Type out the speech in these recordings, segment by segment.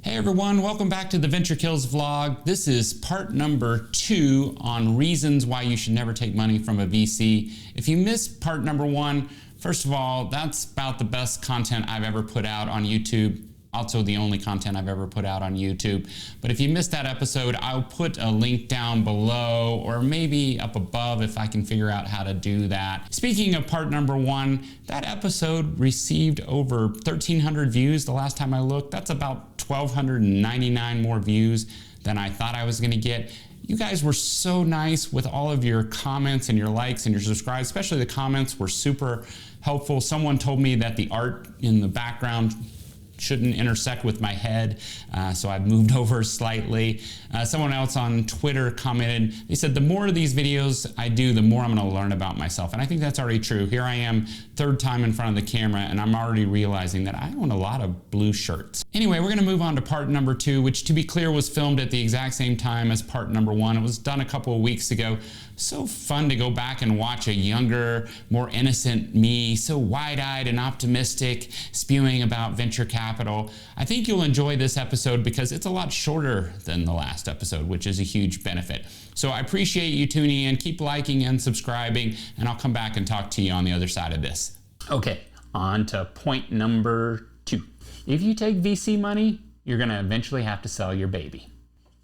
Hey everyone, welcome back to the Venture Kills vlog. This is part number 2 on reasons why you should never take money from a VC. If you missed part number 1, first of all, that's about the best content I've ever put out on YouTube. Also the only content I've ever put out on YouTube. But if you missed that episode, I'll put a link down below or maybe up above if I can figure out how to do that. Speaking of part number 1, that episode received over 1,300 views the last time I looked. That's about 1,299 more views than I thought I was gonna get. You guys were so nice with all of your comments and your likes and your subscribes, especially the comments were super helpful. Someone told me that the art in the background shouldn't intersect with my head, so I've moved over slightly. Someone else on Twitter commented, they said, the more of these videos I do, the more I'm gonna learn about myself. And I think that's already true. Here I am, third time in front of the camera, and I'm already realizing that I own a lot of blue shirts. Anyway, we're gonna move on to part number 2, which to be clear was filmed at the exact same time as part number 1. It was done a couple of weeks ago. So fun to go back and watch a younger, more innocent me, so wide-eyed and optimistic, spewing about venture capital. I think you'll enjoy this episode because it's a lot shorter than the last episode, which is a huge benefit. So I appreciate you tuning in. Keep liking and subscribing, and I'll come back and talk to you on the other side of this. Okay, on to point number 2. If you take VC money, you're gonna eventually have to sell your baby.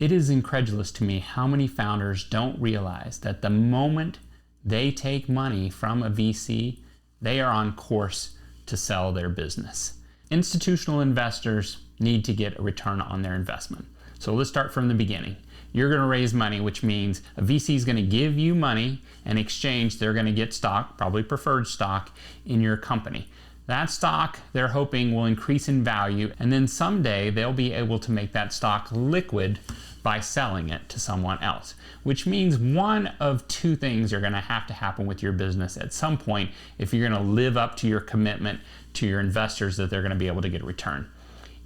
It is incredulous to me how many founders don't realize that the moment they take money from a VC, they are on course to sell their business. Institutional investors need to get a return on their investment. So let's start from the beginning. You're gonna raise money, which means a VC is gonna give you money. In exchange, they're gonna get stock, probably preferred stock, in your company. That stock, they're hoping, will increase in value, and then someday they'll be able to make that stock liquid by selling it to someone else, which means one of two things are gonna have to happen with your business at some point if you're gonna live up to your commitment to your investors that they're gonna be able to get a return.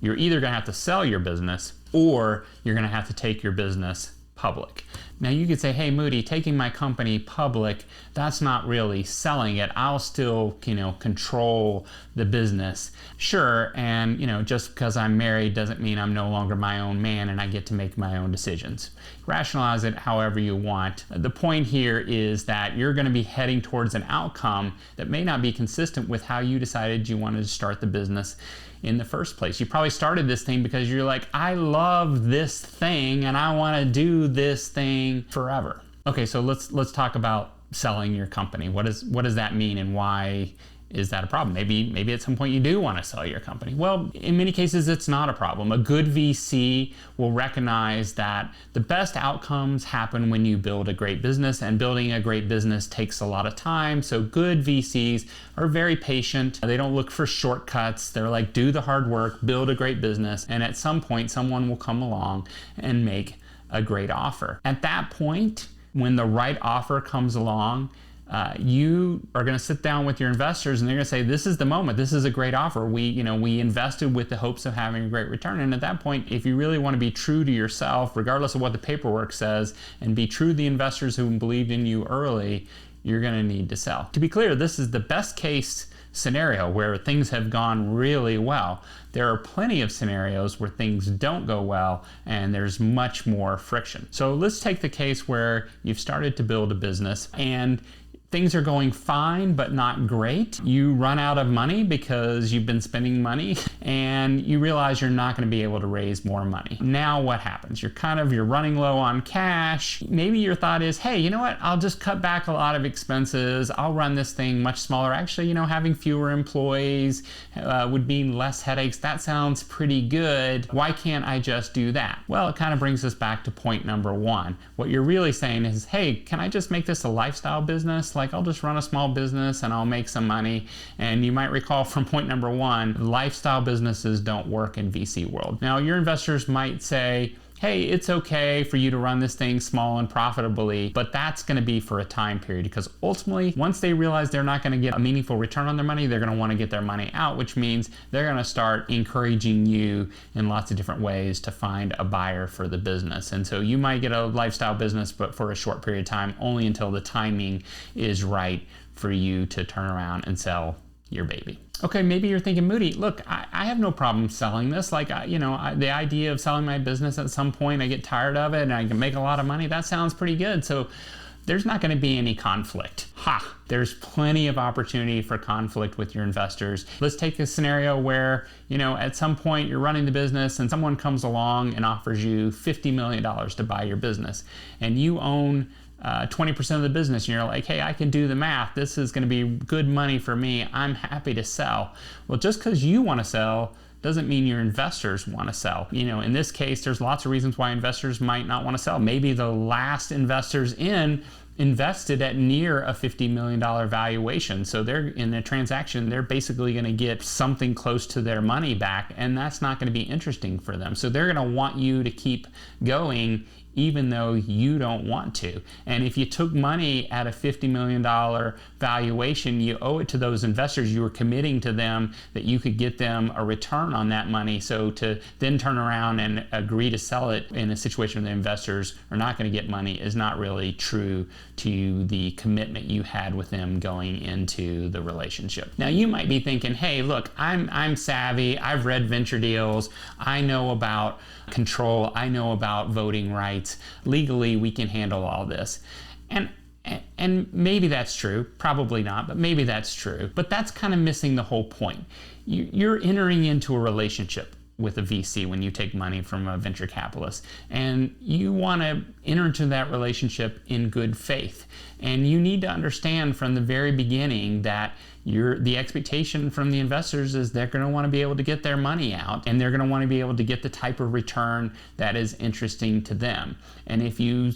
You're either gonna have to sell your business or you're gonna have to take your business public. Now you could say, hey Moody, taking my company public, that's not really selling it. I'll still, control the business. Sure, and just because I'm married doesn't mean I'm no longer my own man and I get to make my own decisions. Rationalize it however you want. The point here is that you're gonna be heading towards an outcome that may not be consistent with how you decided you wanted to start the business in the first place. You probably started this thing because you're like, I love this thing and I want to do this thing forever. Okay, so let's talk about selling your company. What does that mean and why is that a problem? Maybe at some point you do want to sell your company. Well, in many cases, it's not a problem. A good VC will recognize that the best outcomes happen when you build a great business, and building a great business takes a lot of time. So good VCs are very patient. They don't look for shortcuts. They're like, do the hard work, build a great business, and at some point, someone will come along and make a great offer. At that point, when the right offer comes along, you are going to sit down with your investors and they're going to say, this is the moment, this is a great offer. We invested with the hopes of having a great return. And at that point, if you really want to be true to yourself, regardless of what the paperwork says, and be true to the investors who believed in you early, you're going to need to sell. To be clear, this is the best case scenario where things have gone really well. There are plenty of scenarios where things don't go well and there's much more friction. So let's take the case where you've started to build a business and things are going fine, but not great. You run out of money because you've been spending money and you realize you're not going to be able to raise more money. Now what happens? You're running low on cash. Maybe your thought is, hey, you know what? I'll just cut back a lot of expenses. I'll run this thing much smaller. Actually, having fewer employees would mean less headaches. That sounds pretty good. Why can't I just do that? Well, it kind of brings us back to point number 1. What you're really saying is, hey, can I just make this a lifestyle business? Like, I'll just run a small business and I'll make some money. And you might recall from point number 1, lifestyle businesses don't work in VC world. Now, your investors might say, hey, it's okay for you to run this thing small and profitably, but that's gonna be for a time period, because ultimately, once they realize they're not gonna get a meaningful return on their money, they're gonna wanna get their money out, which means they're gonna start encouraging you in lots of different ways to find a buyer for the business. And so you might get a lifestyle business, but for a short period of time, only until the timing is right for you to turn around and sell your baby. Okay, maybe you're thinking, Moody, look, I have no problem selling this. Like, the idea of selling my business at some point, I get tired of it and I can make a lot of money. That sounds pretty good. So there's not going to be any conflict. There's plenty of opportunity for conflict with your investors. Let's take a scenario where, at some point you're running the business and someone comes along and offers you $50 million to buy your business, and you own 20% of the business, and you're like, hey, I can do the math. This is going to be good money for me. I'm happy to sell. Well, just because you want to sell doesn't mean your investors want to sell. In this case, there's lots of reasons why investors might not want to sell. Maybe the last investors invested at near a $50 million valuation. So they're in a transaction, they're basically going to get something close to their money back, and that's not going to be interesting for them. So they're going to want you to keep going even though you don't want to. And if you took money at a $50 million valuation, you owe it to those investors. You were committing to them that you could get them a return on that money. So to then turn around and agree to sell it in a situation where the investors are not going to get money is not really true to the commitment you had with them going into the relationship. Now you might be thinking, hey, look, I'm savvy. I've read venture deals. I know about control. I know about voting rights. Legally, we can handle all this. And maybe that's true, probably not, but maybe that's true. But that's kind of missing the whole point. You're entering into a relationship with a VC when you take money from a venture capitalist, and you want to enter into that relationship in good faith. And you need to understand from the very beginning that the expectation from the investors is they're going to want to be able to get their money out, and they're going to want to be able to get the type of return that is interesting to them. And if you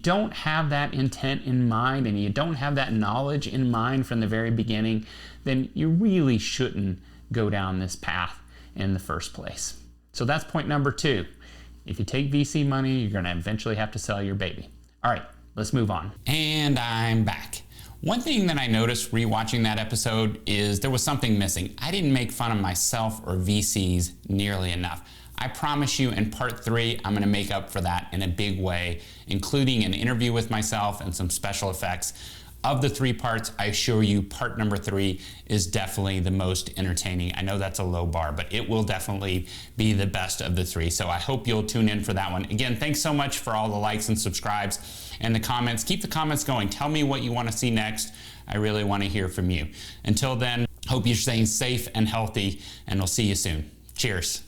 don't have that intent in mind and you don't have that knowledge in mind from the very beginning, then you really shouldn't go down this path in the first place. So that's point number 2. If you take VC money, you're going to eventually have to sell your baby. All right, let's move on. And I'm back. One thing that I noticed rewatching that episode is there was something missing. I didn't make fun of myself or VCs nearly enough. I promise you in part 3, I'm going to make up for that in a big way, including an interview with myself and some special effects. Of the 3 parts, I assure you part number 3 is definitely the most entertaining. I know that's a low bar, but it will definitely be the best of the 3. So I hope you'll tune in for that one. Again, thanks so much for all the likes and subscribes and the comments. Keep the comments going. Tell me what you want to see next. I really want to hear from you. Until then, hope you're staying safe and healthy, and we'll see you soon. Cheers.